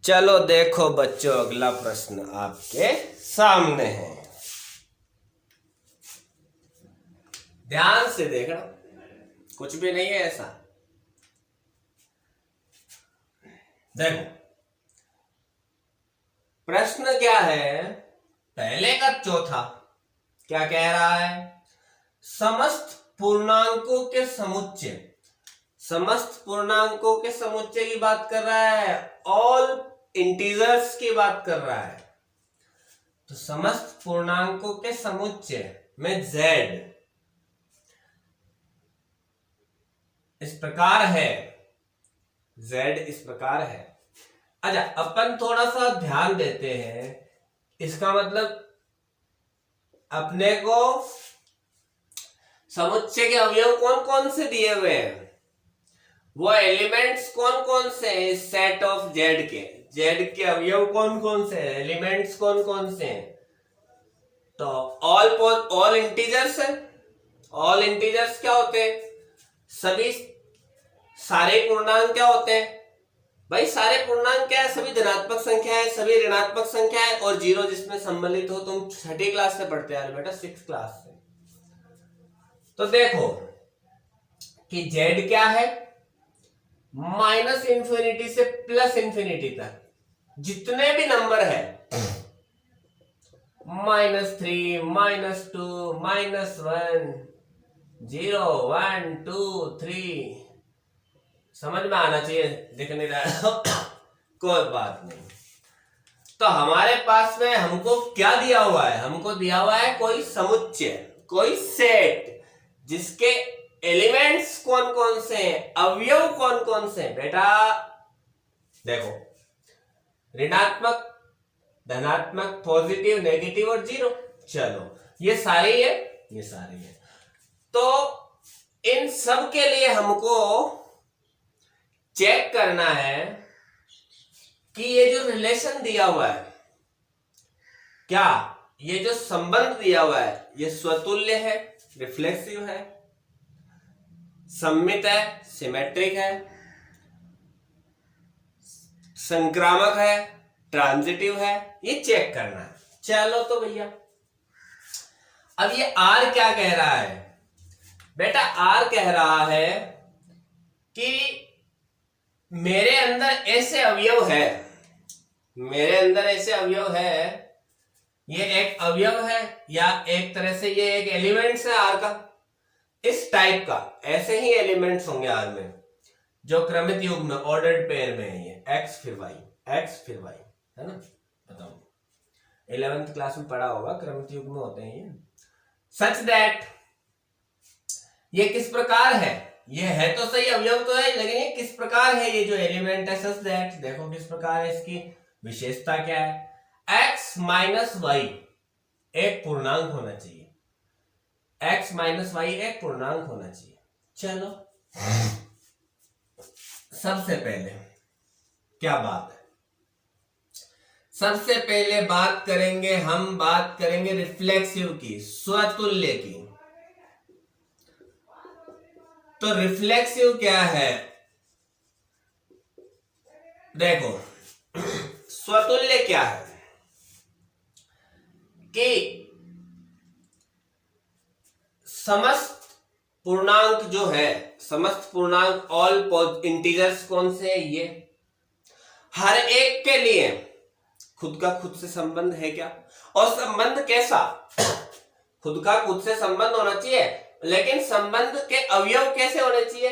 चलो देखो बच्चों, अगला प्रश्न आपके सामने है, ध्यान से देखना, कुछ भी नहीं है ऐसा। देखो प्रश्न क्या है, पहले का चौथा क्या कह रहा है, समस्त पूर्णांकों के समुच्चय, समस्त पूर्णांकों के समुच्चय की बात कर रहा है, ऑल इंटीजर्स की बात कर रहा है। तो समस्त पूर्णांकों के समुच्चय में z इस प्रकार है, z इस प्रकार है। अच्छा, अपन थोड़ा सा ध्यान देते हैं, इसका मतलब अपने को समुच्चय के अवयव कौन कौन से दिए हुए हैं, वो एलिमेंट्स कौन कौन से हैं इस सेट ऑफ z के, z के अवयव कौन कौन से हैं, एलिमेंट्स कौन कौन से हैं। तो ऑल इंटीजर्स है। ऑल इंटीजर्स क्या होते हैं, सभी सारे पूर्णांक क्या होते हैं भाई, सारे पूर्णांक क्या है, सभी धनात्मक संख्या है, सभी ऋणात्मक संख्या है, और जीरो जिसमें सम्मिलित हो। तुम छठी क्लास से पढ़ते आ रहे बेटा, 6th क्लास से। तो देखो कि z क्या है, माइनस इंफिनिटी से प्लस इंफिनिटी तक जितने भी नंबर है, -3, -2, -1, 0, 1, 2, 3, समझ में आना चाहिए, दिख नहीं रहा कोई बात नहीं। तो हमारे पास में हमको क्या दिया हुआ है, हमको दिया हुआ है कोई समुच्चय, कोई सेट, जिसके एलिमेंट्स कौन कौन से हैं, अवयव कौन कौन से हैं। बेटा देखो, ऋणात्मक, धनात्मक, पॉजिटिव, नेगेटिव और जीरो, चलो ये सारी है, ये सारी है। तो इन सब के लिए हमको चेक करना है कि ये जो रिलेशन दिया हुआ है, क्या ये जो संबंध दिया हुआ है, ये स्वतुल्य है, रिफ्लेक्सिव है, सममित है, सिमेट्रिक है, संक्रामक है, ट्रांजिटिव है, ये चेक करना है। चलो तो भैया, अब ये आर क्या कह रहा है, बेटा आर कह रहा है कि मेरे अंदर ऐसे अवयव है, मेरे अंदर ऐसे अवयव है, ये एक अवयव है, या एक तरह से ये एक एलिमेंट्स है आर का, इस टाइप का ऐसे ही एलिमेंट्स होंगे आर में, जो क्रमित युग्म में, ऑर्डर्ड पेयर में है, ये x फिर y, x फिर y, है ना। बताओ 11th क्लास में पढ़ा होगा, क्रमित युग्म होते हैं ये। सच दैट ये किस प्रकार है, ये है तो सही, अवयव तो है, लेकिन ये किस प्रकार है, ये जो एलिमेंट है, सच दैट देखो किस प्रकार है, इसकी विशेषता क्या है, x माइनस वाई एक पूर्णांक होना चाहिए, x माइनस वाई एक पूर्णांक होना चाहिए। चलो सबसे पहले क्या बात है, सबसे पहले बात करेंगे हम, बात करेंगे रिफ्लेक्सिव की, स्वतुल्य की। तो रिफ्लेक्सिव क्या है, देखो स्वतुल्य क्या है कि समस्त पूर्णांक जो है, समस्त पूर्णांक ऑल इंटीजर्स कौन से है, ये हर एक के लिए खुद का खुद से संबंध है क्या, और संबंध कैसा, खुद का खुद से संबंध होना चाहिए, लेकिन संबंध के अवयव कैसे होने चाहिए,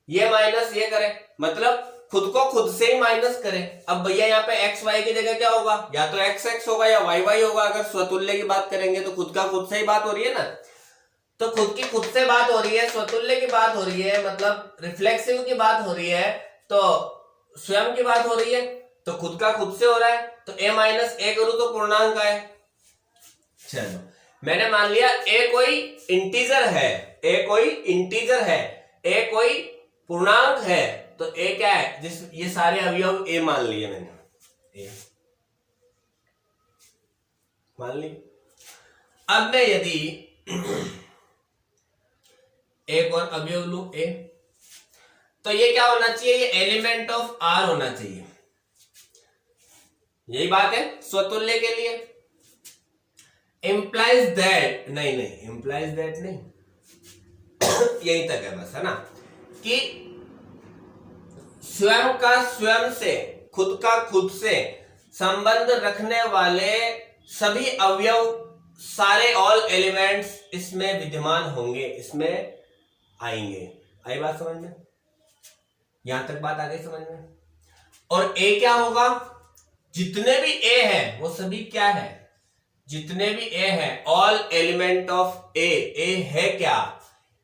ये माइनस ये करे, मतलब खुद को खुद से ही माइनस करे। अब भैया यहाँ पे एक्स वाई की जगह क्या होगा, या तो एक्स एक्स होगा या वाई वाई होगा। अगर स्वतुल्य की बात करेंगे तो खुद का खुद से ही बात हो रही है ना, तो खुद की खुद से बात हो रही है, स्वतुल्य की बात हो रही है, मतलब रिफ्लेक्सिव की बात हो रही है, तो स्वयं की बात हो रही है, तो खुद का खुद से हो रहा है, तो a माइनस ए करूं तो पूर्णांक आए। चलो मैंने मान लिया a कोई इंटीजर है, a कोई इंटीजर है, a कोई पूर्णांक है, तो a क्या है, जिस ये सारे अवयव a मान लिए मैंने, a मान लिए। अब मैं यदि एक और अवयव लू a, तो ये क्या होना चाहिए, ये एलिमेंट ऑफ r होना चाहिए। यही बात है स्वतुल्य के लिए। इंप्लाइज दैट, नहीं नहीं इंप्लाइज दैट नहीं, यही तक है बस, है ना, कि स्वयं का स्वयं से, खुद का खुद से संबंध रखने वाले सभी अवयव, सारे ऑल एलिमेंट्स इसमें विद्यमान होंगे, इसमें आएंगे। आई बात समझ में? यहां तक बात आ गई समझ में? और ए क्या होगा? जितने भी ए है वो सभी क्या है? जितने भी ए है, ऑल एलिमेंट ऑफ ए। ए है क्या?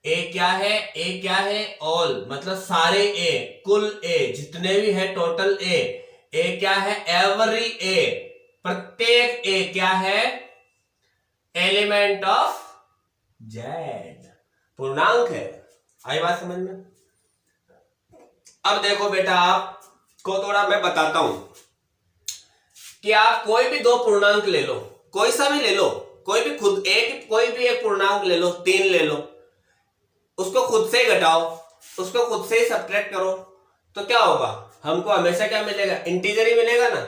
ए क्या है? ए क्या है? ऑल मतलब सारे ए, कुल ए, जितने भी है टोटल ए। ए क्या है? एवरी ए, प्रत्येक ए क्या है? एलिमेंट ऑफ जेड, पूर्णांक है। आई बात समझ में? अब देखो बेटा, आपको थोड़ा मैं बताता हूं कि आप कोई भी दो पूर्णांक ले लो, कोई सा भी ले लो, कोई भी खुद एक, कोई भी एक पूर्णांक ले लो, 3 ले लो, उसको खुद से ही घटाओ, उसको खुद से ही सब्ट्रैक्ट करो, तो क्या होगा? हमको हमेशा क्या मिलेगा? इंटीजर ही मिलेगा ना।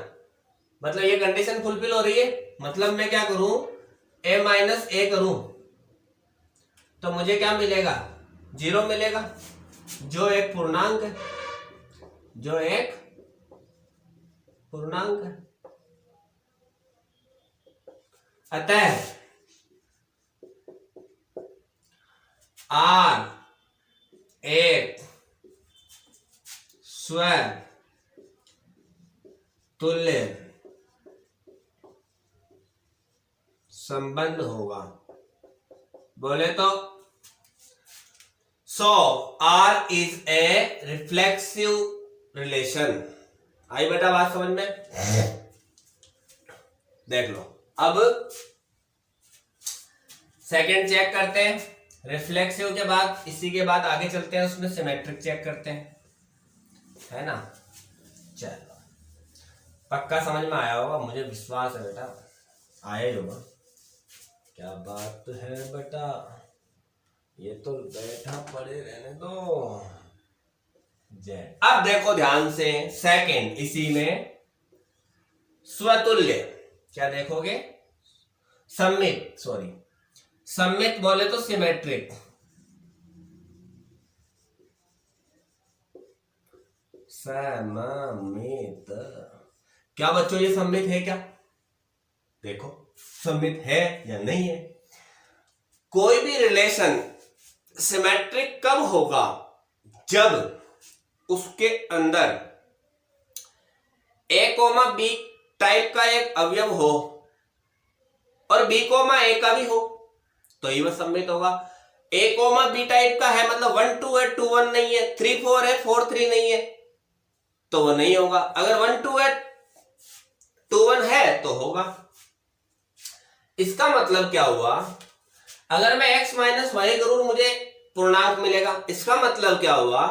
मतलब ये कंडीशन फुलफिल हो रही है, मतलब मैं क्या करूं? a माइनस ए करूं तो मुझे क्या मिलेगा? 0 मिलेगा, जो एक पूर्णांक है, जो एक पूर्णांक है। अतः आर एक स्वयं तुल्य संबंध होगा। बोले तो so R is a reflexive relation. आई बेटा बात समझ में? देख लो, अब सेकंड चेक करते हैं। रिफ्लेक्सिव के बाद, इसी के बाद आगे चलते हैं, उसमें सिमेट्रिक चेक करते हैं, है ना। चलो, पक्का समझ में आया होगा, मुझे विश्वास है बेटा, आया ही होगा। क्या बात है बेटा, ये तो बैठा पड़े रहने दो। जेड, अब देखो ध्यान से, सेकंड इसी में स्वतुल्य, क्या देखोगे? सममित, सॉरी सममित बोले तो सिमेट्रिक, सममित। क्या बच्चों ये सममित है क्या? देखो सममित है या नहीं है। कोई भी रिलेशन सिमेट्रिक कब होगा? जब उसके अंदर ए कोमा बी टाइप का एक अवयव हो और बी कोमा ए का भी हो, तो ये वह सममित होगा। ए कोमा बी टाइप का है मतलब 1 2 है, 2 1 नहीं है, 3 4 है, 4 3 नहीं है, तो वो नहीं होगा। अगर 1 2 है, 2 1 है तो होगा। इसका मतलब क्या हुआ? अगर मैं x माइनस वाई करूं मुझे पूर्णांक मिलेगा। इसका मतलब क्या हुआ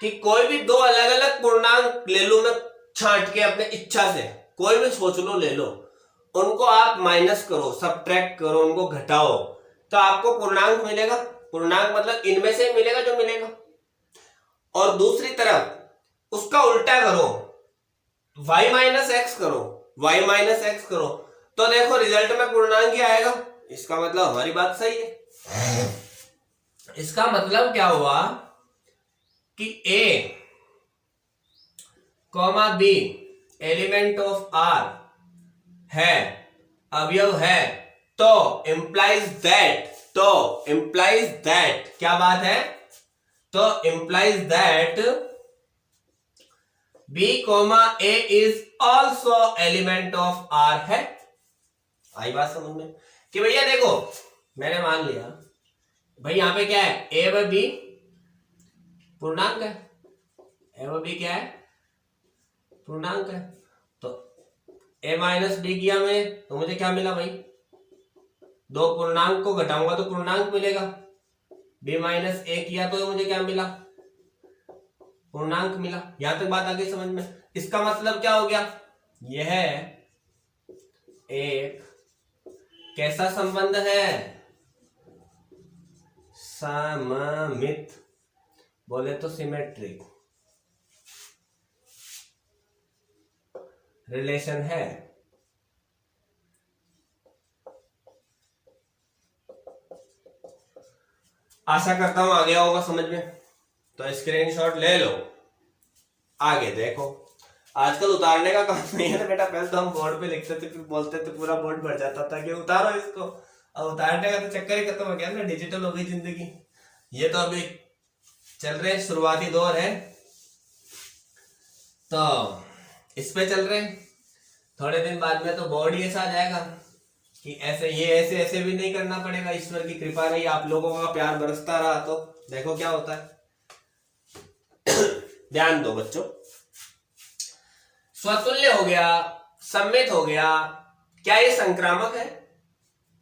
कि कोई भी दो अलग अलग पूर्णांक ले लूं मैं छांट के अपने इच्छा से, कोई भी सोच लो ले लो, उनको आप माइनस करो, सब्ट्रैक्ट करो, उनको घटाओ, तो आपको पूर्णांक मिलेगा। पूर्णांक मतलब इनमें से मिलेगा जो मिलेगा। और दूसरी तरफ उसका उल्टा करो, y माइनस एक्स करो, y माइनस एक्स करो, तो देखो रिजल्ट में पूर्णांक ही आएगा। इसका मतलब हमारी बात सही है। इसका मतलब क्या हुआ कि a comma B element of r है, अवयव है, तो इंप्लाइज दैट क्या बात है? तो implies that b comma a is also element of r है। आई बात समझ में? कि भैया देखो, मैंने मान लिया भाई यहां पे क्या है, a व b पूर्णांक है, a व b क्या है? पूर्णांक है। तो a माइनस b किया मैं तो मुझे क्या मिला भाई? दो पूर्णांक को घटाऊंगा तो पूर्णांक मिलेगा। b माइनस a किया तो मुझे क्या मिला? पूर्णांक मिला। यहां तक बात आ गई समझ में? इसका मतलब क्या हो गया? यह एक कैसा संबंध है? सममित, बोले तो सिमेट्रिक, रिलेशन है। आशा करता हूं आ गया होगा समझ में, तो स्क्रीनशॉट ले लो। आगे देखो, आजकल उतारने का काम नहीं है ना बेटा, पहले तो हम बोर्ड पे लिखते थे फिर बोलते थे, पूरा बोर्ड भर जाता था कि उतारो इसको। अब उतारने का तो चक्कर ही खत्म हो गया ना, डिजिटल हो गई जिंदगी। ये तो अभी चल रहे शुरुआती दौर है, तो इस पे चल रहे। थोड़े दिन बाद में तो बोर्ड ही ऐसा आ जाएगा कि ऐसे ये ऐसे ऐसे भी नहीं करना पड़ेगा। ईश्वर की कृपा रही, आप लोगों का प्यार बरसता रहा तो देखो क्या होता है। ध्यान दो बच्चों, स्वतुल्य हो गया, सम्मित हो गया, क्या ये संक्रामक है?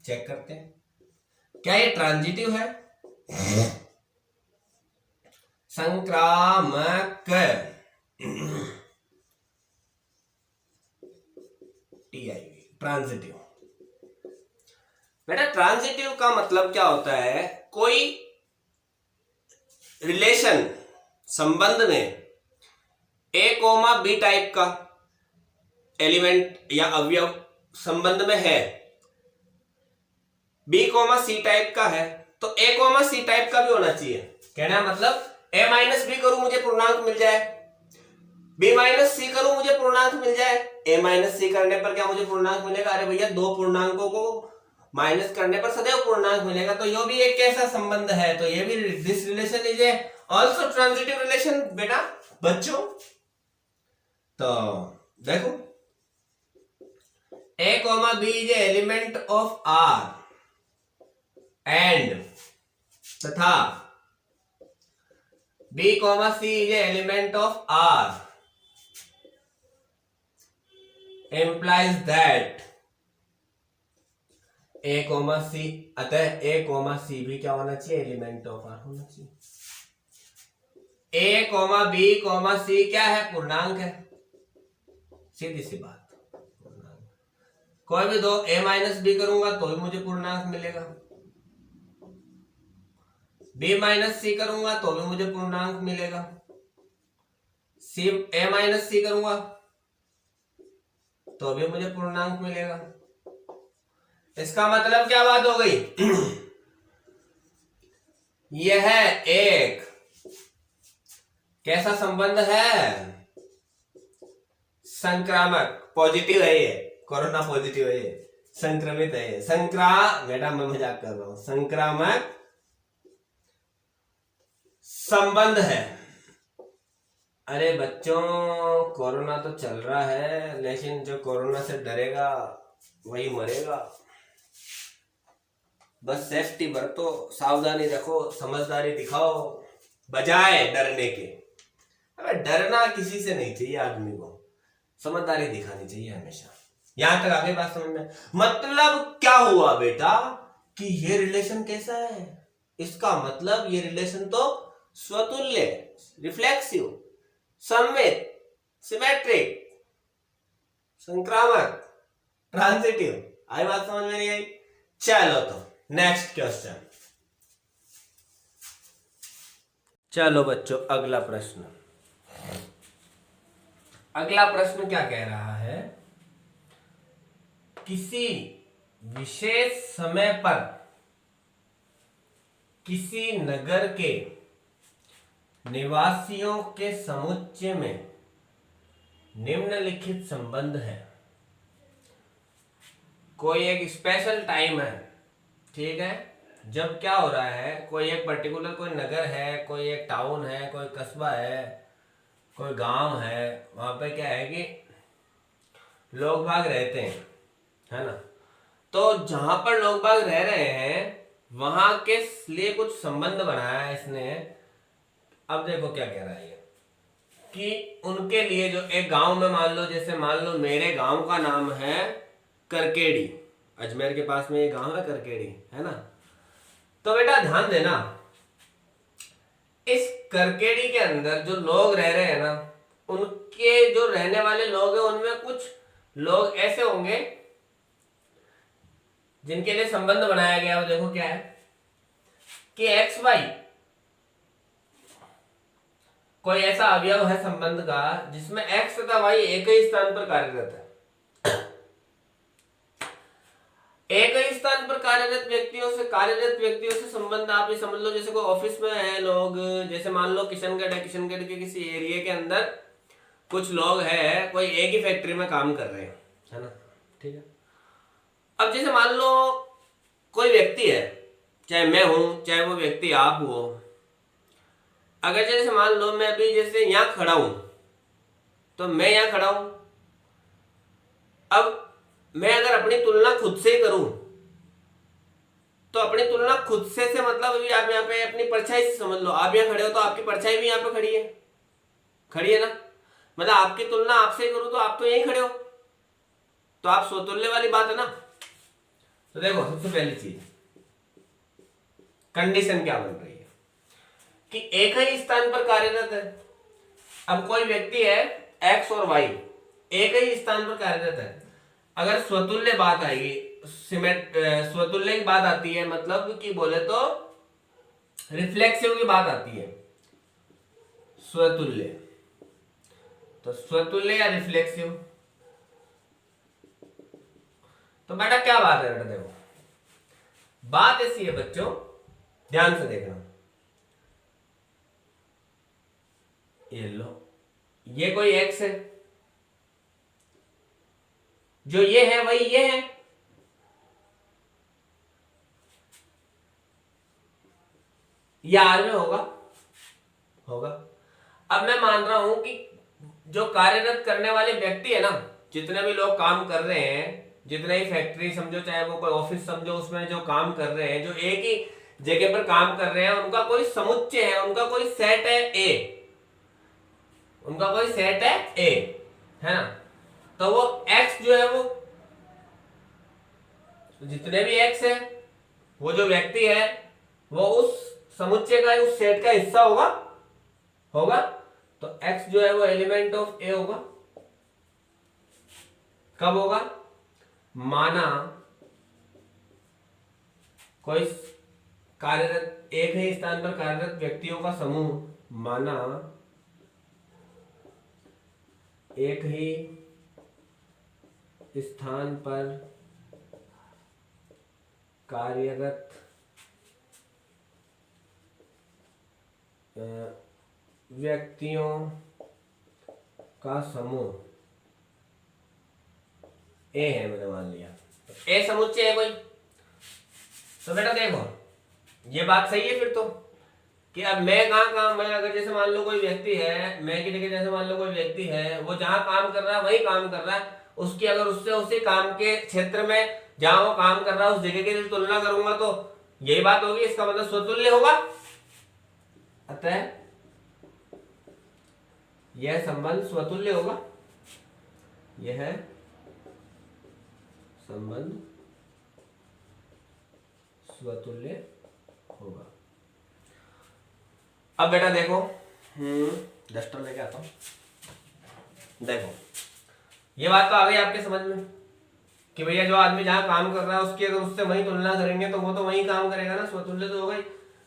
चेक करते हैं। क्या ये ट्रांजिटिव है? संक्रामक, ट्रांजिटिव। बेटा ट्रांजिटिव का मतलब क्या होता है? कोई रिलेशन, संबंध में ए कोमा बी टाइप का एलिमेंट या अवयव संबंध में है, बी कोमा सी टाइप का है, तो ए कोमा सी टाइप का भी होना चाहिए। कहना मतलब ए माइनस बी करूं मुझे पूर्णांक मिल जाए, बी माइनस सी करूं मुझे पूर्णांक मिल जाए। ए माइनस सी करने पर क्या मुझे पूर्णांक मिलेगा? अरे भैया दो पूर्णांकों को माइनस करने पर सदैव पूर्णांक मिलेगा, तो ये भी एक कैसा संबंध है? तो ये भी this relation is a also transitive relation बेटा बच्चों। तो देखो A comma B is element of R and तथा B comma C is element of R implies that A comma C, अतः ए कॉमा सी भी क्या होना चाहिए? एलिमेंट ऑफ आर होना चाहिए। ए कॉमा बी कॉमा सी क्या है? पूर्णांक है, सीधी सी बात। कोई भी दो ए माइनस बी करूंगा तो भी मुझे पूर्णांक मिलेगा, बी माइनस सी करूंगा तो भी मुझे पूर्णांक मिलेगा, सी ए माइनस सी करूंगा तो भी मुझे पूर्णांक मिलेगा। इसका मतलब क्या बात हो गई? यह एक कैसा संबंध है? संक्रामक, पॉजिटिव है ये, कोरोना पॉजिटिव है ये, संक्रमित है ये, बेटा मैं मजाक कर रहा हूं, संक्रामक संबंध है। अरे बच्चों कोरोना तो चल रहा है, लेकिन जो कोरोना से डरेगा वही मरेगा। बस सेफ्टी बरतो, सावधानी रखो, समझदारी दिखाओ बजाय डरने के। अबे डरना किसी से नहीं चाहिए, आदमी को समझदारी दिखानी चाहिए हमेशा। यहां तक आगे बात समझ में? मतलब क्या हुआ बेटा कि ये रिलेशन कैसा है? इसका मतलब ये रिलेशन तो स्वतुल्य, रिफ्लेक्सिव, सम्मित, सिमेट्रिक, संक्रामक, ट्रांजिटिव। आई बात समझ में नहीं आई? चलो तो नेक्स्ट क्वेश्चन। चलो बच्चों अगला प्रश्न। अगला प्रश्न क्या कह रहा है? किसी विशेष समय पर किसी नगर के निवासियों के समुच्चय में निम्नलिखित संबंध है। कोई एक स्पेशल टाइम है, ठीक है, जब क्या हो रहा है, कोई एक पर्टिकुलर कोई नगर है, कोई एक टाउन है, कोई कस्बा है, कोई गांव है, वहां पे क्या है कि लोग बाग रहते हैं, है ना। तो जहां पर लोग बाग रह रहे हैं वहां के लिए कुछ संबंध बनाया है इसने। अब देखो क्या कह रहा है ये कि उनके लिए जो एक गांव में मान लो, जैसे मान लो मेरे गांव का नाम है करकेड़ी, अजमेर के पास में ये गांव है करकेड़ी, है ना। तो बेटा ध्यान देना, इस करकेड़ी के अंदर जो लोग रह रहे हैं ना, उनके जो रहने वाले लोग हैं उनमें कुछ लोग ऐसे होंगे जिनके लिए संबंध बनाया गया। वो देखो क्या है कि एक्स वाई कोई ऐसा अवयव है संबंध का जिसमें एक्स तथा वाई एक ही स्थान पर कार्यरत है। एक ही स्थान पर कार्यरत व्यक्तियों से संबंध आप ये समझ लो, जैसे कोई ऑफिस में है लोग, जैसे मान लो किशनगढ़ है, किशनगढ़ के किसी एरिया के अंदर कुछ लोग हैं, कोई एक ही फैक्ट्री में काम कर रहे हैं, है ना, ठीक है। अब जैसे मान लो कोई व्यक्ति है, चाहे मैं हूं चाहे वो व्यक्ति आप हो, अगर जैसे मान लो मैं अभी जैसे यहां खड़ा हूं, तो मैं यहां खड़ा हूं, अब मैं अगर अपनी तुलना खुद से ही करूं, तो अपनी तुलना खुद से मतलब अभी आप यहाँ पे अपनी परछाई से समझ लो, आप यहाँ खड़े हो तो आपकी परछाई भी यहाँ पे खड़ी है ना, मतलब आपकी तुलना आपसे ही करूं तो आप तो यहीं खड़े हो, तो आप स्वतुल्य वाली बात है ना। तो देखो सबसे पहली चीज, कंडीशन क्या बन रही है कि एक ही स्थान पर कार्यरत है। अब कोई व्यक्ति है एक्स और वाई एक ही स्थान पर कार्यरत है, अगर स्वतुल्य बात आएगी, स्वतुल्य की बात आती है, मतलब कि बोले तो रिफ्लेक्सिव की बात आती है, स्वतुल्य, तो स्वतुल्य या रिफ्लेक्सिव, तो बेटा क्या बात है, बेटा देखो बात ऐसी है बच्चों, ध्यान से देखना, ये लो, ये कोई एक्स है, जो ये है वही ये है, ये आर में होगा। अब मैं मान रहा हूं कि जो कार्यरत करने वाले व्यक्ति है ना, जितने भी लोग काम कर रहे हैं, जितने ही फैक्ट्री समझो, चाहे वो कोई ऑफिस समझो, उसमें जो काम कर रहे हैं, जो एक ही जगह पर काम कर रहे हैं, उनका कोई समुच्चय है, उनका कोई सेट है ए, है ना। तो वो एक्स जो है, वो जितने भी एक्स है, वो जो व्यक्ति है वो उस समुच्चय का, उस सेट का हिस्सा होगा। तो x जो है वो एलिमेंट ऑफ ए होगा। कब होगा? माना कोई कार्यरत, एक ही स्थान पर कार्यरत व्यक्तियों का समूह, माना एक ही स्थान पर कार्यरत व्यक्तियों का समूह ए है, मैंने मान लिया ए समुच्चय है कोई। तो बेटा देखो ये बात सही है फिर तो, कि अब मैं मैं अगर जैसे मान लो कोई व्यक्ति है, मैं की जगह जैसे मान लो कोई व्यक्ति है, वो जहां काम कर रहा है वही काम कर रहा है, उसकी अगर उससे उसी काम के क्षेत्र में जहां वो काम कर रहा है उस जगह की तुलना करूंगा तो यही बात होगी, इसका मतलब स्वतुल्य होगा। अतः यह संबंध स्वतुल्य होगा, यह संबंध स्वतुल्य होगा। अब बेटा देखो, डस्टर लेके आता हूं, देखो ये बात तो आ गई आपके समझ में कि भैया जो आदमी जहां काम कर रहा है उसकी अगर उससे वही तुलना करेंगे तो वो तो वही काम करेगा ना, स्वतुल्य तो होगा ही।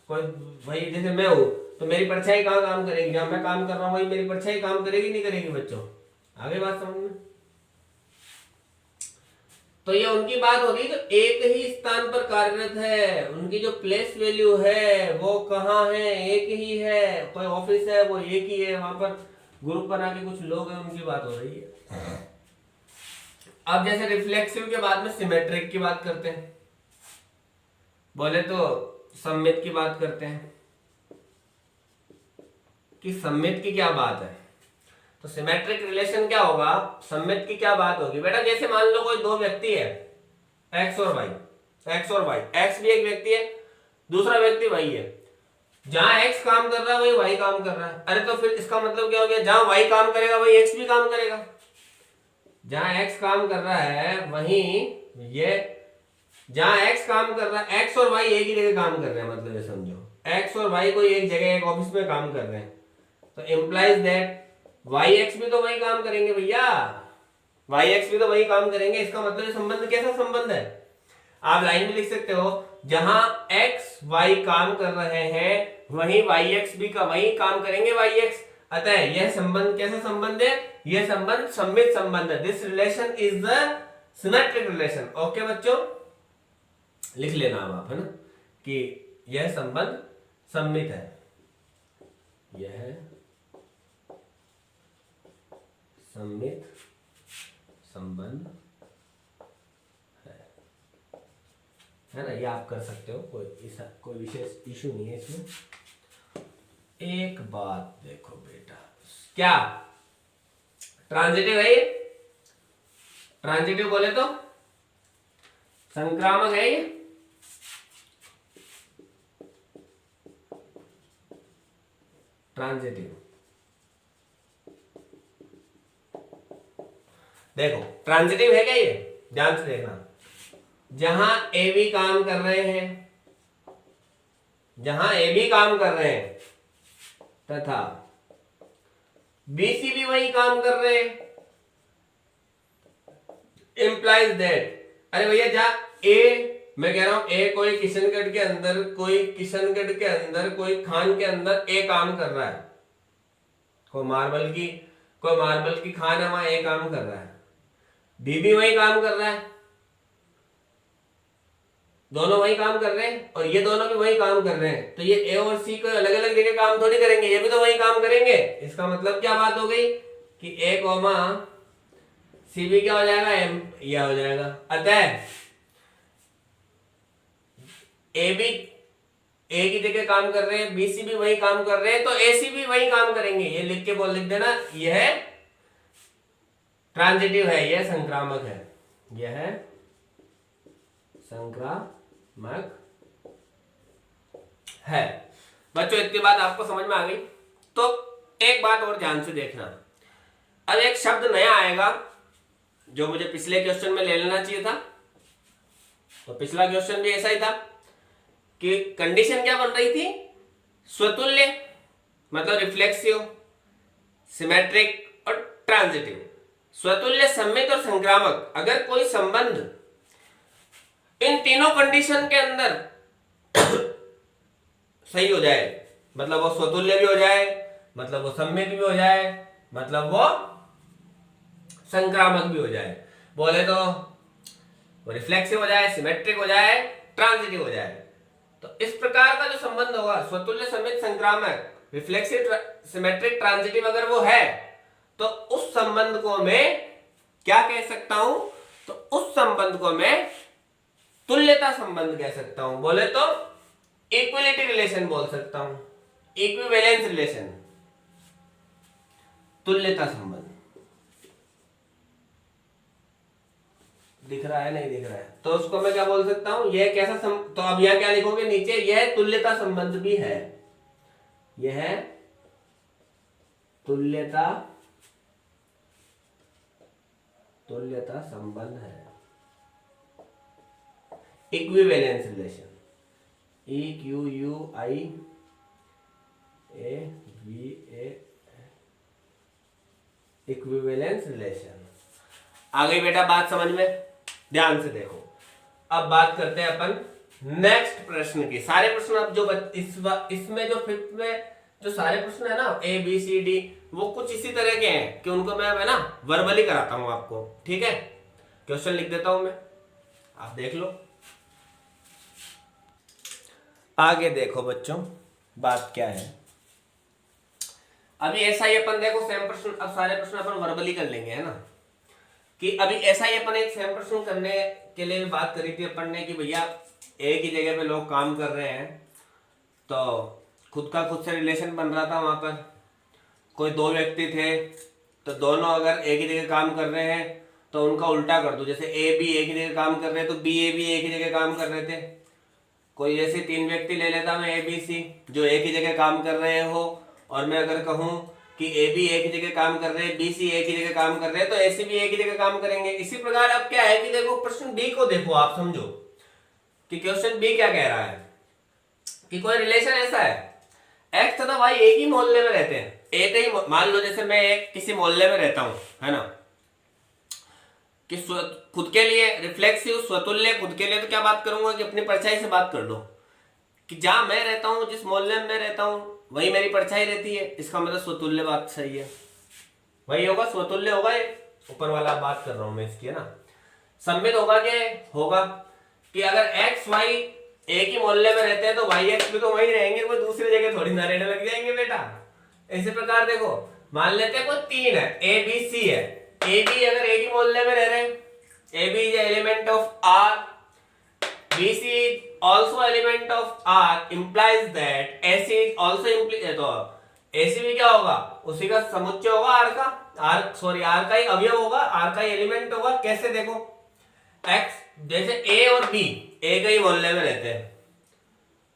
कोई भाई जैसे मैं हूं तो मेरी परछाई कहाँ काम करेगी, जहां मैं काम कर रहा हूं वही मेरी परछाई काम करेगी, नहीं करेगी बच्चों? आगे बात समझ में? तो ये उनकी बात होगी जो एक ही स्थान पर कार्यरत है, उनकी जो प्लेस वैल्यू है वो कहाँ है, एक ही है। कोई ऑफिस है वो एक ही है, वहां पर ग्रुप बना के कुछ लोग हैं, उनकी बात हो रही है। अब जैसे रिफ्लेक्सिव के बाद में सिमेट्रिक की बात करते हैं, बोले तो सममित की बात करते हैं कि सममित की क्या बात है। तो सिमेट्रिक रिलेशन क्या होगा, सममित की क्या बात होगी? बेटा जैसे मान लो कोई दो व्यक्ति है, एक्स और वाई, एक्स भी एक व्यक्ति है, दूसरा व्यक्ति वाई है। जहां एक्स काम कर रहा है वही वाई काम कर रहा है। अरे तो फिर इसका मतलब क्या हो गया, जहां वाई काम करेगा वही एक्स भी काम करेगा। जहां एक्स काम कर रहा है वहीं ये, जहां एक्स काम कर रहा है, एक्स और वाई एक ही जगह काम कर रहे हैं, मतलब ये समझो एक्स और वाई कोई एक जगह एक ऑफिस में काम कर रहे हैं, तो इम्प्लाइज दैट वाई एक्स भी तो वही काम करेंगे भैया, वाई एक्स भी तो वही काम करेंगे। इसका मतलब संबंध कैसा संबंध है? आप लाइन में लिख सकते हो, जहां एक्स वाई काम कर रहे हैं वहीं वाई एक्स भी का वही काम करेंगे वाई एक्स। अतः यह संबंध कैसा संबंध है? यह संबंध सममित संबंध है। This relation is the symmetric relation. Okay बच्चों, लिख लेना आप, है ना, कि यह संबंध सममित है, यह सममित संबंध है ना। ये आप कर सकते हो, कोई विशेष इशू नहीं है इसमें। एक बात देखो बेटा, क्या ट्रांजिटिव है ये? ट्रांजिटिव बोले तो संक्रामक है ये? ट्रांजिटिव, देखो ट्रांजिटिव है क्या ये? ध्यान से देखना, जहां ए बी काम कर रहे हैं, जहां ए बी काम कर रहे हैं तथा बी सी भी वही काम कर रहे हैं, इंप्लाइज दैट, अरे भैया जहां ए, मैं कह रहा हूं ए कोई किशनगढ़ के अंदर, कोई खान के अंदर ए काम कर रहा है, कोई मार्बल की खान है, वहां ए काम कर रहा है, बी भी वही काम कर रहा है, दोनों वही काम कर रहे हैं और ये दोनों भी वही काम कर रहे हैं, तो ये ए और सी को अलग अलग जगह काम थोड़ी करेंगे, ये भी तो वही काम करेंगे। इसका मतलब क्या बात हो गई कि ए कॉमा सी भी क्या हो जाएगा? एम, यह हो जाएगा। अतः ए भी ए की जगह काम कर रहे हैं, बी सी भी वही काम कर रहे हैं, तो ए सी भी वही काम करेंगे। ये लिख देना, यह ट्रांजिटिव है, यह संक्रामक है, यह संक्रामक है। बच्चों इतनी बात आपको समझ में आ गई? तो एक बात और ध्यान से देखना, अब एक शब्द नया आएगा जो मुझे पिछले क्वेश्चन में ले लेना चाहिए था। तो पिछला क्वेश्चन भी ऐसा ही था कि कंडीशन क्या बन रही थी? स्वतुल्य, मतलब रिफ्लेक्सिव, सिमेट्रिक और ट्रांजिटिव। स्वतुल्य, सममित और संक्रामक, अगर कोई संबंध इन तीनों कंडीशन के अंदर सही हो जाए, मतलब वो स्वतुल्य भी हो जाए, मतलब वो सममित भी हो जाए, मतलब वो संक्रामक भी हो जाए, बोले तो वो रिफ्लेक्सिव हो जाए, सिमेट्रिक हो जाए, ट्रांजिटिव हो जाए, तो इस प्रकार का जो संबंध होगा स्वतुल्य, सममित, संक्रामक, रिफ्लेक्सिव, सिमेट्रिक, ट्रांजिटिव, अगर वो है तो उस संबंध को मैं क्या कह सकता हूं? तो उस संबंध को मैं तुल्यता संबंध कह सकता हूं, बोले तो इक्विलिटी रिलेशन बोल सकता हूं, इक्विवेलेंस रिलेशन, तुल्यता संबंध। दिख रहा है, नहीं दिख रहा है? तो उसको मैं क्या बोल सकता हूं? यह कैसा तो अब यहां क्या लिखोगे नीचे? यह तुल्यता संबंध भी है, यह तुल्यता संबंध है, equivalence relation, EQUIAVA, equivalence relation. आ गई बेटा बात समझ में? ध्यान से देखो, अब बात करते हैं अपन नेक्स्ट प्रश्न की। सारे प्रश्न अब जो इसमें जो फिफ्थ में जो सारे प्रश्न है ना, ए बी सी डी, वो कुछ इसी तरह के हैं कि उनको मैं ना वर्बली कराता हूं आपको, ठीक है? क्वेश्चन लिख देता हूं मैं, आप देख लो। आगे देखो बच्चों, बात क्या है। अभी ऐसा ही अपन देखो सेम प्रश्न, अब सारे प्रश्न अपन वर्बली कर लेंगे, है ना? कि अभी ऐसा ही अपन एक सेम प्रश्न करने के लिए बात करी थी अपन ने कि भैया एक ही जगह पे लोग काम कर रहे हैं, तो खुद से रिलेशन बन रहा था वहां पर। कोई दो व्यक्ति थे, तो दोनों अगर एक ही जगह काम कर रहे हैं तो उनका उल्टा कर दो, जैसे ए बी एक ही जगह काम कर रहे हैं तो बी ए भी एक ही जगह काम कर रहे थे। कोई जैसे तीन व्यक्ति ले लेता मैं ए बी सी, जो एक ही जगह काम कर रहे हो, और मैं अगर कहूं कि ए बी एक ही जगह काम कर रहे हैं, बी सी एक ही जगह काम कर रहे हैं, तो ए सी भी एक ही जगह काम करेंगे। इसी प्रकार अब क्या है कि देखो प्रश्न बी को देखो, आप समझो कि क्वेश्चन बी क्या कह रहा है कि कोई रिलेशन ऐसा है, एक्स तथा वाई एक ही मोहल्ले में रहते हैं, एक ही, मान लो जैसे मैं एक किसी मोहल्ले में रहता हूं, है ना, कि खुद के लिए रिफ्लेक्सिव, स्वतुल्य, खुद के लिए तो क्या बात करूंगा कि अपनी परछाई से बात कर लो, कि जहां मैं रहता हूं, जिस मोहल्ले में मैं रहता हूं, वही मेरी परछाई रहती है, इसका मतलब स्वतुल्य बात सही है, वही होगा, स्वतुल्य होगा ये, ऊपर वाला बात कर रहा हूं मैं इसकी, है ना। सममित होगा क्या होगा कि अगर एक्स वाई एक ही मोहल्ले में रहते हैं तो वाई एक्स भी तो वही रहेंगे, कोई दूसरी जगह थोड़ी ना रहने लग जाएंगे बेटा। इसी प्रकार देखो, मान लेते हैं कोई तीन है, ए बी सी है, ए बी अगर एक ही मोहल्ले में रह रहे हैं, a b is element of R, b c is also element of R, implies that a c is also implies, तो ए सी भी क्या होगा, उसी का समुच्चय होगा, आर का, आर सॉरी आर का ही अवयव होगा, आर का ही एलिमेंट होगा। कैसे देखो, एक्स जैसे ए और बी एक ही मोहल्ले में रहते हैं,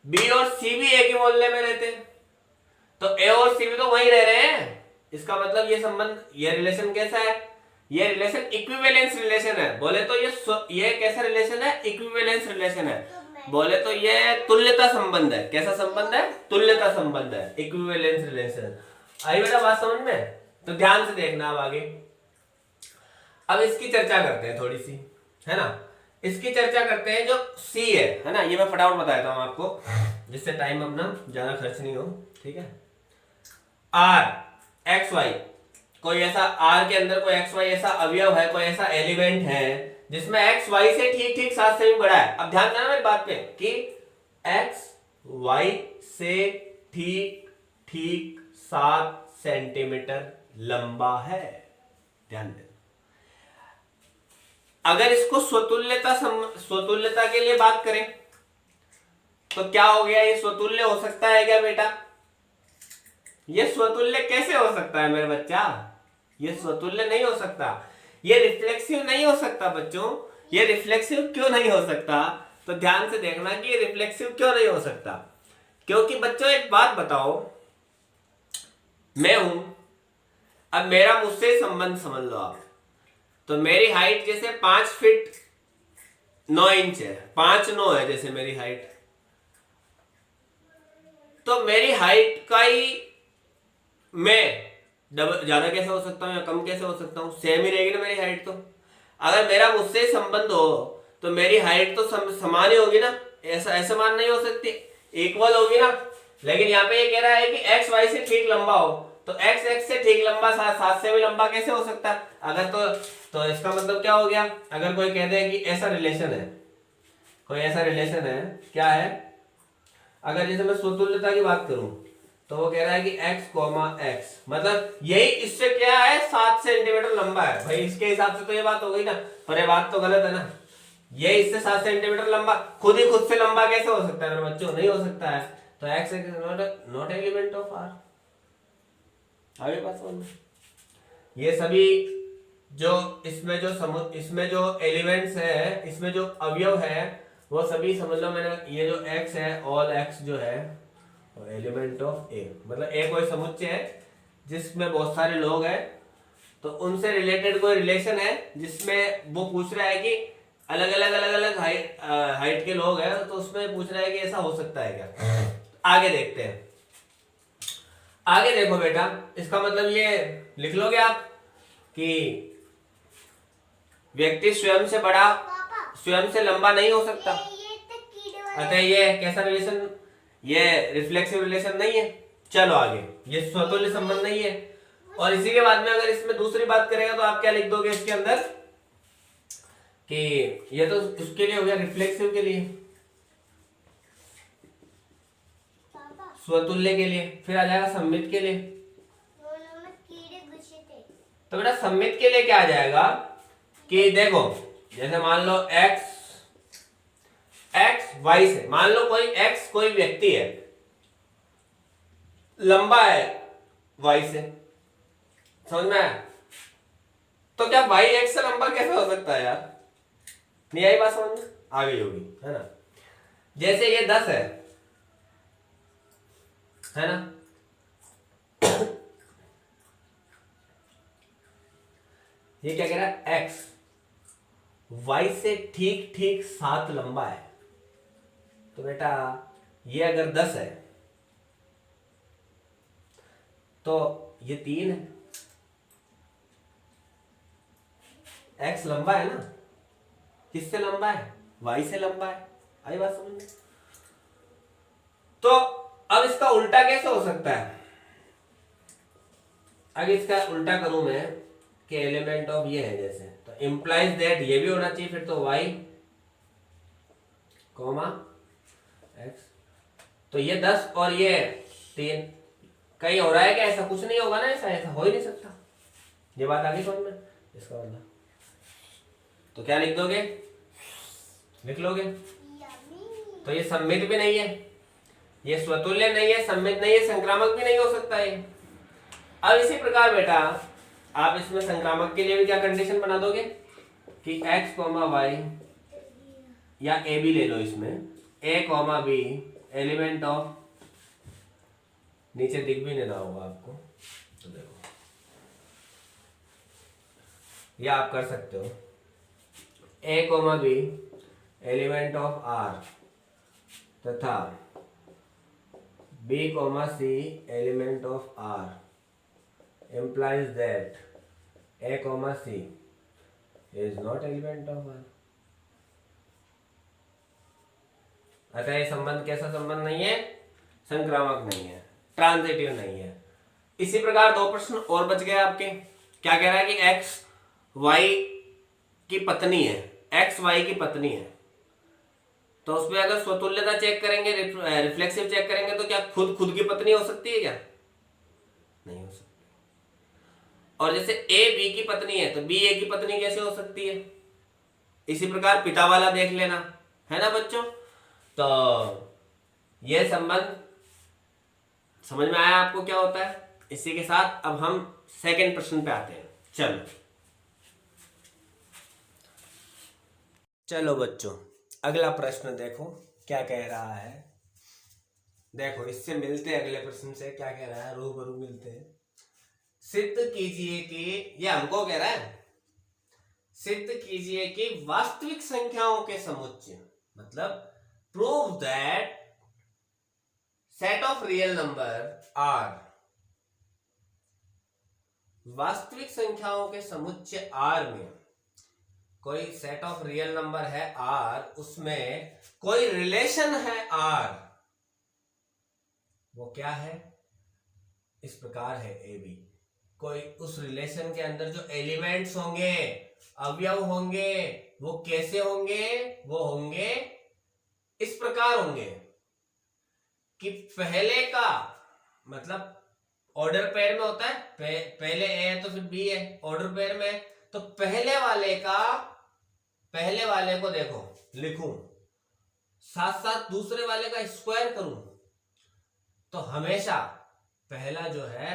बी और सी भी एक ही मोहल्ले में रहते हैं, तो ए और सी भी तो वहीं रह रहे हैं, इसका मतलब ये संबंध, ये रिलेशन कैसा है, ये रिलेशन इक्विवेलेंस रिलेशन है। बोले तो ये कैसा रिलेशन है, इक्विवेलेंस रिलेशन है, बोले तो ये तुल्यता संबंध है। कैसा संबंध है, तुल्यता संबंध है, इक्विवेलेंस रिलेशन। आई बेटा बात समझ में, तो ध्यान से देखना अब आगे। अब इसकी चर्चा करते हैं थोड़ी सी, है ना, इसकी चर्चा करते हैं। जो सी है ना, ये मैं फटाफट बता देता हूं आपको, जिससे टाइम अपना ज्यादा खर्च नहीं हो, ठीक है। आर एक्स वाई, कोई ऐसा आर के अंदर कोई एक्स वाई ऐसा अवयव है, कोई ऐसा एलिमेंट है जिसमें एक्स वाई से ठीक ठीक 7 सेमी बड़ा है। अब ध्यान देना मेरी बात पे कि एक्स वाई से ठीक ठीक 7 सेंटीमीटर लंबा है, ध्यान देना। अगर इसको स्वतुल्यता के लिए बात करें तो क्या हो गया, ये स्वतुल्य हो सकता है क्या बेटा, ये स्वतुल्य कैसे हो सकता है मेरे बच्चा, ये स्वतुल्य नहीं हो सकता, ये रिफ्लेक्सिव नहीं हो सकता बच्चों। ये रिफ्लेक्सिव क्यों नहीं हो सकता, तो ध्यान से देखना कि ये रिफ्लेक्सिव क्यों नहीं हो सकता। क्योंकि बच्चों एक बात बताओ, मैं हूं, अब मेरा मुझसे संबंध समझ लो आप, तो मेरी हाइट जैसे 5 फीट 9 इंच है, 5'9" है जैसे मेरी हाइट, तो मेरी हाइट का ही मैं डबल ज्यादा कैसे हो सकता हूँ या कम कैसे हो सकता हूँ, सेम ही रहेगी ना मेरी हाइट। तो अगर मेरा मुझसे संबंध हो तो मेरी हाइट तो समान ही होगी ना, ऐसा समान नहीं हो सकती, इक्वल होगी ना। लेकिन यहाँ पे ये कह रहा है कि एक्स वाई से ठीक लंबा हो, तो एक्स एक्स से ठीक लंबा 7 से भी लंबा कैसे हो सकता है। अगर तो इसका मतलब क्या हो गया, अगर कोई कहते हैं कि ऐसा रिलेशन है, कोई ऐसा रिलेशन है, क्या है, अगर जैसे मैं स्वतुल्यता की बात करूं तो वो कह रहा है कि x कॉमा एक्स, मतलब यही इससे क्या है 7 सेंटीमीटर लंबा है। भाई इसके हिसाब से तो ये बात हो गई ना, पर ये बात तो गलत है ना, ये इससे 7 सेंटीमीटर लंबा खुद ही खुद से लंबा कैसे हो सकता है मेरे बच्चों, नहीं हो सकता है। तो x not element of r। आगे बात समझ, ये सभी जो इसमें जो एलिमेंट्स है, इसमें जो अवयव है, वो सभी समझ लो मैंने, ये जो x है, ऑल x जो है एलिमेंट ऑफ ए, मतलब ए कोई समुच्चय है जिसमें बहुत सारे लोग हैं, तो उनसे रिलेटेड कोई रिलेशन है जिसमें वो पूछ रहा है कि अलग अलग हाइट के लोग हैं, तो उसमें पूछ रहा है कि ऐसा हो सकता है क्या। आगे देखते हैं, आगे देखो बेटा, इसका मतलब ये लिख लोगे आप कि व्यक्ति स्वयं से बड़ा, स्वयं से लंबा नहीं हो सकता, अतः ये कैसा रिलेशन, ये रिफ्लेक्सिव रिलेशन नहीं है। चलो आगे, ये स्वतुल्य संबंध नहीं है। और इसी के बाद में अगर इसमें दूसरी बात करेगा तो आप क्या लिख दोगे इसके अंदर कि ये तो उसके लिए हो गया, रिफ्लेक्सिव के लिए, स्वतुल्य के लिए, फिर आ जाएगा सम्मित के लिए। तो बेटा सम्मित के लिए क्या आ जाएगा कि देखो, जैसे मान लो x y से, मान लो कोई व्यक्ति है, लंबा है y से, समझ में आया, तो क्या y x से लंबा कैसे हो सकता है यार, नहीं आई बात समझ में, आ गई होगी, है ना। जैसे ये 10 है ना, ये क्या कह रहा है, x y से ठीक ठीक 7 लंबा है, तो बेटा ये अगर 10 है तो ये 3 है, x लंबा है ना, किससे लंबा है, y से लंबा है। आई बात समझ में। तो अब इसका उल्टा कैसे हो सकता है? अगर इसका उल्टा करूं मैं कि एलिमेंट ऑफ ये है जैसे, तो इंप्लाइज दैट ये भी होना चाहिए फिर तो y कॉमा x, तो ये 10 और ये 3 कहीं हो रहा है क्या? ऐसा कुछ नहीं होगा ना, ऐसा ऐसा हो ही नहीं सकता। ये बात आ गई समझ में? इसका मतलब तो क्या लिख दोगे? लिख लोगे। तो ये सम्मित भी नहीं है, ये स्वतुल्य नहीं है, सम्मित नहीं है, संक्रामक भी नहीं हो सकता है। अब इसी प्रकार बेटा आप इसमें संक्रामक के लिए भी क्या कंडीशन बना दोगे कि x, y या a b ले लो, इसमें a, b एलिमेंट ऑफ, नीचे दिख भी नहीं रहा होगा आपको तो देखो, या आप कर सकते हो a, b element of r तथा b, c element of r implies that a, c is not element of r। अतः ये संबंध कैसा संबंध नहीं है? संक्रामक नहीं है, ट्रांजिटिव नहीं है। इसी प्रकार दो प्रश्न और बच गए आपके। क्या कह रहा है कि x y की पत्नी है, x y की पत्नी है, तो उसमें अगर स्वतुल्यता चेक करेंगे, रिफ्लेक्सिव चेक करेंगे, तो क्या खुद खुद की पत्नी हो सकती है क्या? नहीं हो सकती। और जैसे a b की पत्नी है तो b a की पत्नी कैसे हो सकती है? इसी प्रकार पिता वाला देख लेना, है ना बच्चों? तो यह संबंध समझ में आया आपको क्या होता है? इसी के साथ अब हम सेकंड प्रश्न पे आते हैं। चलो बच्चों, अगला प्रश्न देखो क्या कह रहा है। देखो इससे मिलते अगले प्रश्न से, क्या कह रहा है, रूबरू मिलते हैं। सिद्ध कीजिए कि, ये हमको कह रहा है, सिद्ध कीजिए कि वास्तविक संख्याओं के समुच्चय, मतलब prove that set of real number R, वास्तविक संख्याओं के समुच्चय आर में कोई सेट ऑफ रियल नंबर है आर, उसमें कोई रिलेशन है आर, वो क्या है? इस प्रकार है ए बी। कोई उस रिलेशन के अंदर जो एलिमेंट्स होंगे, अवयव होंगे, वो कैसे होंगे? वो होंगे इस प्रकार होंगे कि पहले का मतलब ऑर्डर पेयर में होता है, पहले ए है तो फिर बी है, ऑर्डर पेयर में, तो पहले वाले को देखो लिखूं, साथ साथ दूसरे वाले का स्क्वायर करूं, तो हमेशा पहला जो है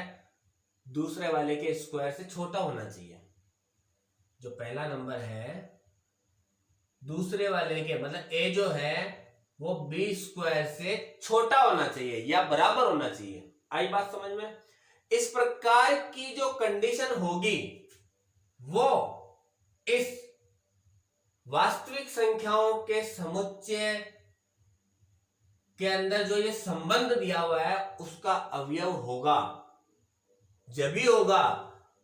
दूसरे वाले के स्क्वायर से छोटा होना चाहिए। जो पहला नंबर है दूसरे वाले के, मतलब ए जो है वो बी स्क्वायर से छोटा होना चाहिए या बराबर होना चाहिए। आई बात समझ में? इस प्रकार की जो कंडीशन होगी वो इस वास्तविक संख्याओं के समुच्चय के अंदर जो ये संबंध दिया हुआ है उसका अवयव होगा। जब ही होगा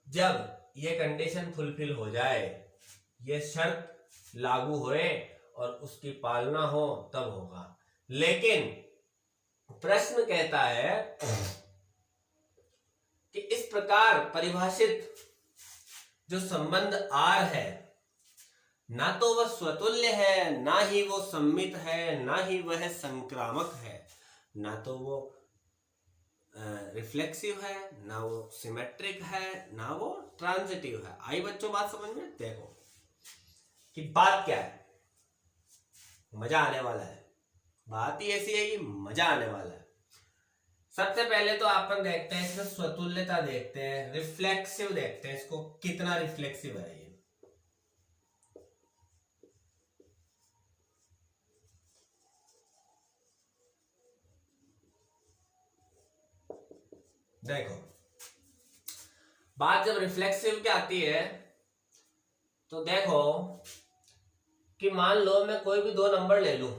जब ये कंडीशन फुलफिल हो जाए, ये शर्त लागू होए और उसकी पालना हो, तब होगा। लेकिन प्रश्न कहता है कि इस प्रकार परिभाषित जो संबंध आर है, ना तो वह स्वतुल्य है, ना ही वो सम्मित है, ना ही वह संक्रामक है, ना तो वो रिफ्लेक्सिव है, ना वो सिमेट्रिक है, ना वो ट्रांजिटिव है। आई बच्चों बात समझ में? देखो कि बात क्या है, मजा आने वाला है। बात ही ऐसी है कि मजा आने वाला है। सबसे पहले तो अपन देखते हैं इसमें स्वतुल्यता, देखते हैं रिफ्लेक्सिव, देखते हैं इसको कितना रिफ्लेक्सिव है ये। देखो बात जब रिफ्लेक्सिव की आती है तो देखो कि मान लो मैं कोई भी दो नंबर ले लूं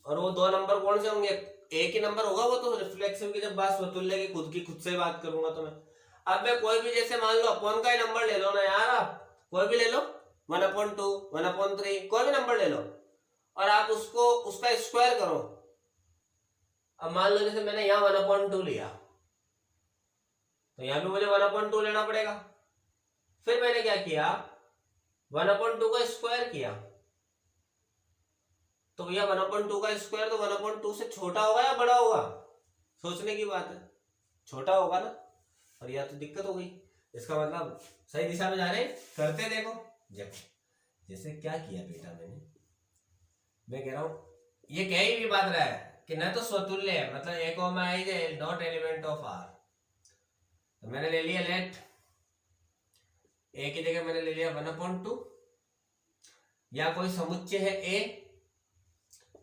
और वो दो नंबर कौन से होंगे? एक ही नंबर होगा वो तो। रिफ्लेक्सिव की जब बात स्वतुल्य की खुद से बात करूंगा तो मैं कोई भी, जैसे मान लो अपॉन का ही नंबर ले लो ना यार, आप कोई भी ले लो, 1/2, 1/3, कोई भी नंबर ले लो और आप उसका स्क्वायर करो अब मान लो जैसे मैंने यहाँ 1/2 लिया, तो यहाँ पे मुझे 1/2 लेना पड़ेगा। फिर मैंने क्या किया, 1/2 का स्क्वायर किया, तो भैया 1/2 का स्क्वायर तो 1/2 से छोटा होगा या बड़ा होगा? सोचने की बात है, छोटा होगा ना। और यह तो दिक्कत हो गई, इसका मतलब सही दिशा में जा रहे हैं। करते देखो, जैसे क्या किया बेटा मैंने, मैं कह रहा हूं ये कहीं भी बात रहा है कि न तो स्वतुल्य है, मतलब a comma i is not element of R. तो मैंने ले लिया लेट ए की जगह मैंने ले लिया 1/2, या कोई समुच्चय है ए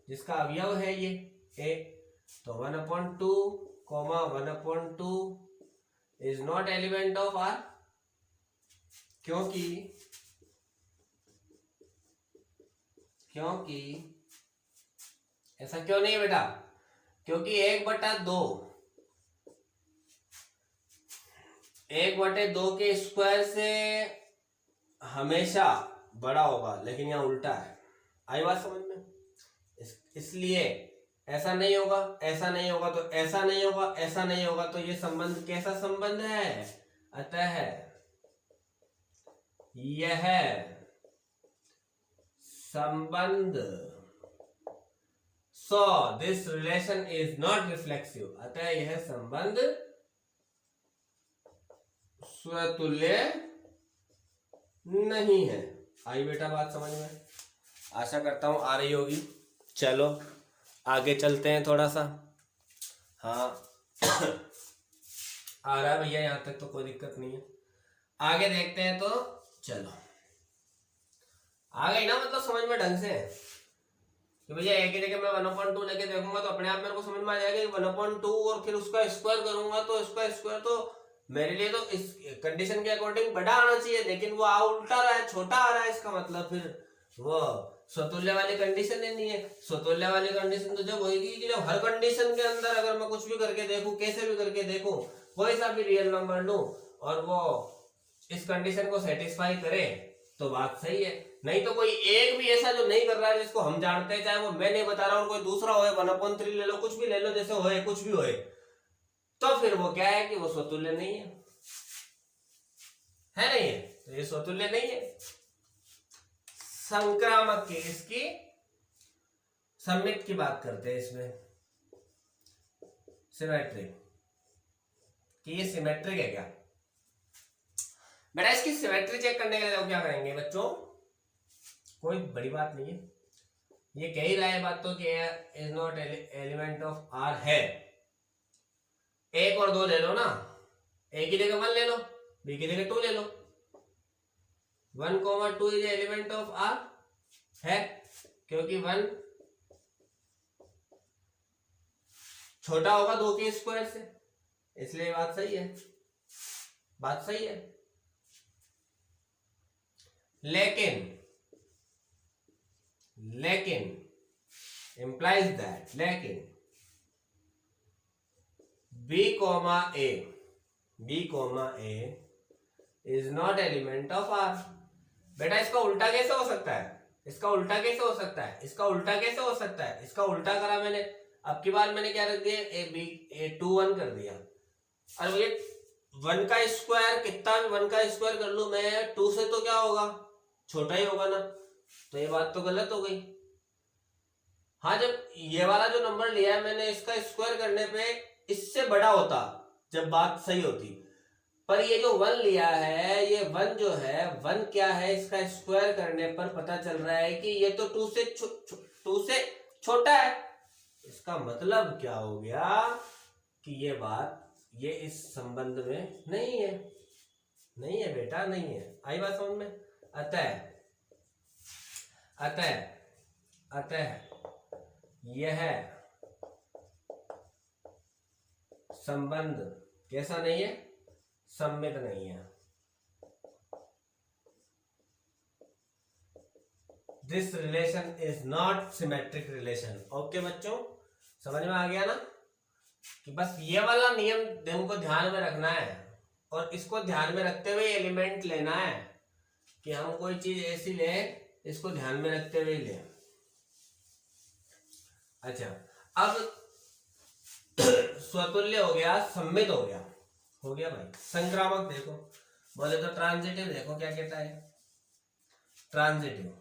जिसका अवयव है ये ए, तो 1/2 comma 1/2 is not element of R. क्योंकि ऐसा क्यों नहीं है बेटा? क्योंकि 1/2 के स्क्वायर से हमेशा बड़ा होगा, लेकिन यहाँ उल्टा है। आई बात समझ में? इसलिए ऐसा नहीं होगा, ऐसा नहीं होगा, तो ऐसा नहीं होगा, ऐसा नहीं होगा, तो ये संबंध कैसा संबंध है? अतः यह संबंध, so this relation is not reflexive, अतः यह संबंध स्वतुल्य नहीं है। आई बेटा बात समझ में? आशा करता हूं आ रही होगी। चलो आगे चलते हैं थोड़ा सा। हाँ आ रहा है भैया, यहां तक तो कोई दिक्कत नहीं है। आगे देखते हैं, तो चलो आ गई ना, मतलब समझ में ढंग से कि भैया एक ही जगह मैं 1/2 लेके देखूंगा तो अपने आप मेरे को समझ में आ जाएगा कि 1/2 और फिर उसका स्क्वायर करूंगा तो उसका स्क्वायर तो मेरे लिए तो इस कंडीशन के अकॉर्डिंग बड़ा आना चाहिए, लेकिन वो उल्टा रहा है, छोटा आ रहा है। इसका मतलब फिर वो स्वतुल्य वाली कंडीशन ही नहीं है। स्वतुल्य वाली कंडीशन तो जब होगी कि जब हर कंडीशन के अंदर अगर मैं कुछ भी करके देखूं, कैसे भी करके देखूं, कोई सा भी रियल नंबर लूं और वो इस कंडीशन को सेटिस्फाई करे तो बात सही है। नहीं तो कोई एक भी ऐसा जो नहीं कर रहा है, जिसको हम जानते हैं, चाहे वो मैं नहीं बता रहा हूं, कोई दूसरा होए, 1/3 ले लो, कुछ भी ले लो, जैसे होए कुछ भी होए, तो फिर वो क्या है कि वो स्वतुल्य नहीं है, है नहीं है? तो ये स्वतुल्य नहीं है। संक्रामक की इसकी सम्मित की बात करते हैं, इसमें सिमेट्रिक, कि ये सिमेट्रिक है क्या? बेटा इसकी सिमेट्री चेक करने के लिए क्या करेंगे बच्चों? कोई बड़ी बात नहीं है, ये कह ही रहा है बात तो कि is not element of R है। 1 और 2 ले लो ना, ए की जगह 1 ले लो, बी की जगह 2 ले लो। 1,2 इज एलिमेंट ऑफ आर है, क्योंकि 1 छोटा होगा 2 के स्क्वायर से, इसलिए बात सही है, बात सही है। लेकिन implies that लेकिन b, a is not element of R। बेटा इसका उल्टा कैसे हो सकता है? इसका उल्टा कैसे हो सकता है? इसका उल्टा कैसे हो सकता है? इसका उल्टा करा मैंने, अब की बार मैंने क्या रख दिया, ए बी ए 2 1 कर दिया। और ये 1 का स्क्वायर, कितना भी 1 का स्क्वायर कर लू मैं, 2 से तो क्या होगा, छोटा ही होगा ना, तो ये बात तो गलत हो गई। हाँ, जब ये वाला जो नंबर लिया है मैंने, इसका स्क्वायर करने पे इससे बड़ा होता जब बात सही होती, पर ये जो 1 लिया है, ये 1 जो है, 1 क्या है, इसका स्क्वायर करने पर पता चल रहा है कि ये तो 2 से छोटा है। इसका मतलब क्या हो गया कि ये बात, ये इस संबंध में नहीं है, नहीं है बेटा, नहीं है। आई बात समझ में? अतः यह संबंध कैसा नहीं है? सम्मित नहीं है। This relation is not symmetric relation. Okay बच्चों, समझ में आ गया ना कि बस ये वाला नियम तुमको ध्यान में रखना है, और इसको ध्यान में रखते हुए एलिमेंट लेना है कि हम कोई चीज ऐसी ले, इसको ध्यान में रखते हुए ले। अच्छा, अब स्वतुल्य हो गया, सम्मित हो गया भाई। संक्रामक देखो, बोले तो ट्रांजिटिव देखो क्या कहता है, ट्रांजिटिव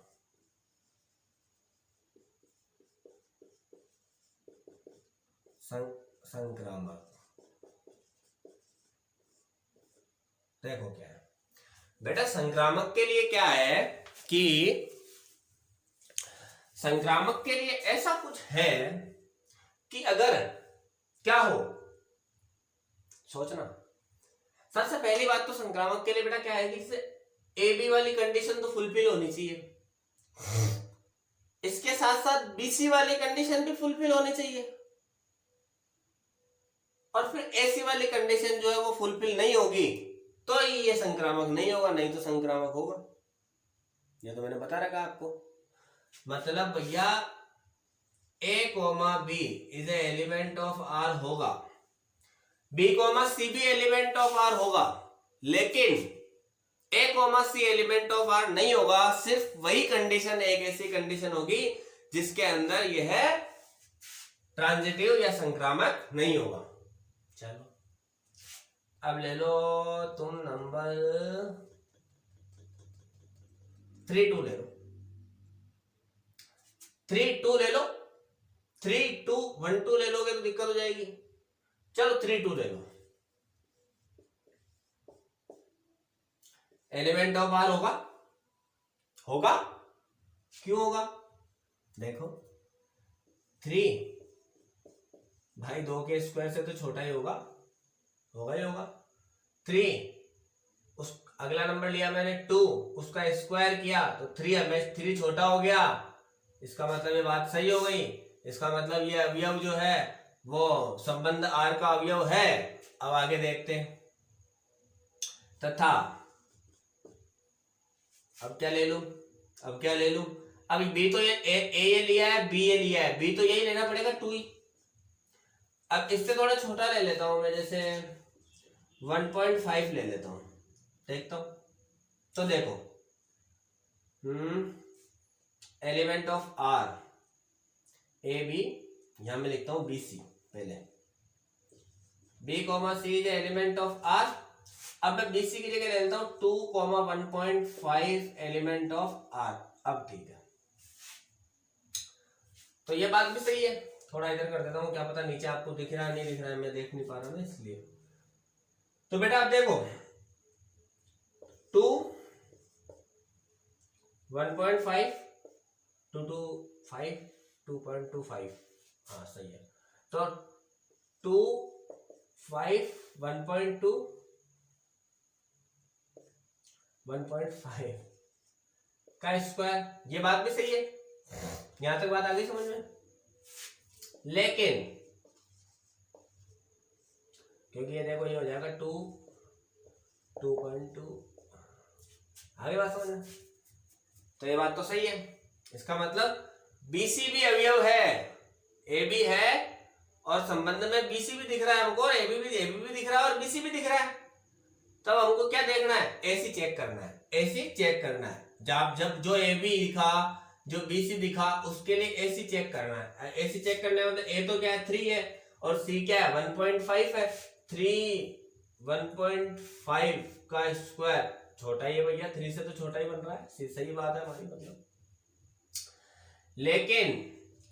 संक्रामक देखो क्या है बेटा। संक्रामक के लिए क्या है कि संक्रामक के लिए ऐसा कुछ है कि अगर क्या हो, सोचना। सबसे पहली बात तो संक्रामक के लिए बेटा क्या है कि ए बी वाली कंडीशन तो फुलफिल होनी चाहिए, इसके साथ साथ बीसी वाली कंडीशन भी फुलफिल होनी चाहिए, और फिर एसी वाली कंडीशन जो है वो फुलफिल नहीं होगी तो ये संक्रामक नहीं होगा, नहीं तो संक्रामक होगा। ये तो मैंने बता रखा आपको। मतलब भैया a comma b is a element of R होगा, बी कोमा सी भी एलिमेंट ऑफ आर होगा, लेकिन a comma c element of R नहीं होगा। सिर्फ वही कंडीशन एक ऐसी कंडीशन होगी जिसके अंदर यह ट्रांजिटिव या संक्रामक नहीं होगा। चलो अब ले लो तुम नंबर 3-2 ले लो, 3-2 ले लो, 3-2-1-2 ले लोगे तो दिक्कत हो जाएगी। चलो 3-2 ले लो। एलिमेंट ऑफ आर होगा, होगा क्यों होगा, देखो 3 भाई 2 के स्क्वायर से तो छोटा ही होगा, होगा ही होगा। 3 उस अगला नंबर लिया मैंने 2, उसका स्क्वायर किया तो 3 छोटा हो गया, इसका मतलब ये बात सही हो गई। इसका मतलब ये अवयव जो है वो संबंध आर का अवयव है। अब आगे देखते हैं। तथा अब क्या ले लूं, अब क्या ले लूं, अभी बी तो ये लिया है, बी ये लिया है, बी तो यही लेना पड़ेगा 2 ही। अब इससे थोड़ा छोटा ले लेता हूं मैं, जैसे 1.5 ले लेता हूं, देखता हूं। तो देखो element of R A B, यहां मैं लिखता हूं बी सी पहले, B comma C is element of R. अब मैं बी सी की जगह ले लेता हूं 2,1.5 एलिमेंट ऑफ आर। अब ठीक है, तो ये बात भी सही है। थोड़ा इधर कर देता हूं, क्या पता नीचे आपको दिख रहा है नहीं दिख रहा है, मैं देख नहीं पा रहा ना इसलिए। तो बेटा आप देखो 1.5 2.25 2.25, हाँ सही है। तो 2 5 1.2 1.5 का स्क्वायर, ये बात भी सही है। यहां तक बात आ गई समझ में। लेकिन क्योंकि ये देखो ये हो जाएगा 2.2, आगे बात समझ में। तो ये बात तो सही है, इसका मतलब बीसी भी अवयव है, ए बी है और संबंध में बीसी भी दिख रहा है हमको, ए बी भी दिख रहा है और बीसी भी दिख रहा है। तब हमको क्या देखना है, एसी चेक करना है, एसी चेक करना है। जब जो ए बी दिखा जो बीसी दिखा उसके लिए एसी चेक करना है। एसी चेक करने में ए तो क्या है 3 है और सी क्या है 1.5 है। 3 1.5 का स्क्वायर छोटा ही है भैया, 3 से तो छोटा ही बन रहा है, सही बात है हमारी। मतलब लेकिन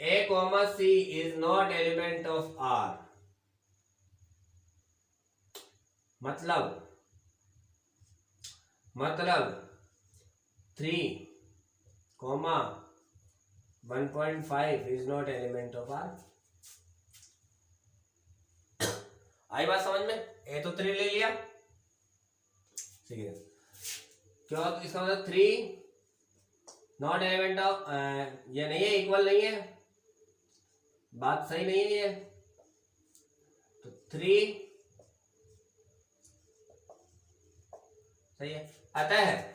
a comma C is not element of R, मतलब 3 1.5 is not element of R. आई बात समझ में। ए तो 3 ले लिया, ठीक है, क्यों, तो इसका मतलब 3 नॉट एलिमेंट ऑफ, ये नहीं है, इक्वल नहीं है, बात सही नहीं है ये। तो 3 सही है, अतः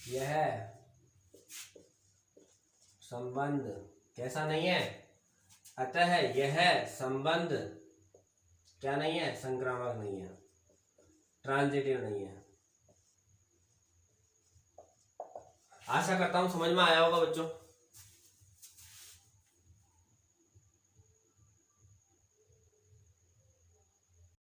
यह संबंध कैसा नहीं है, अतः यह संबंध क्या नहीं है, संक्रामक नहीं है, ट्रांजिटिव नहीं है। आशा करता हूं समझ में आया होगा बच्चों।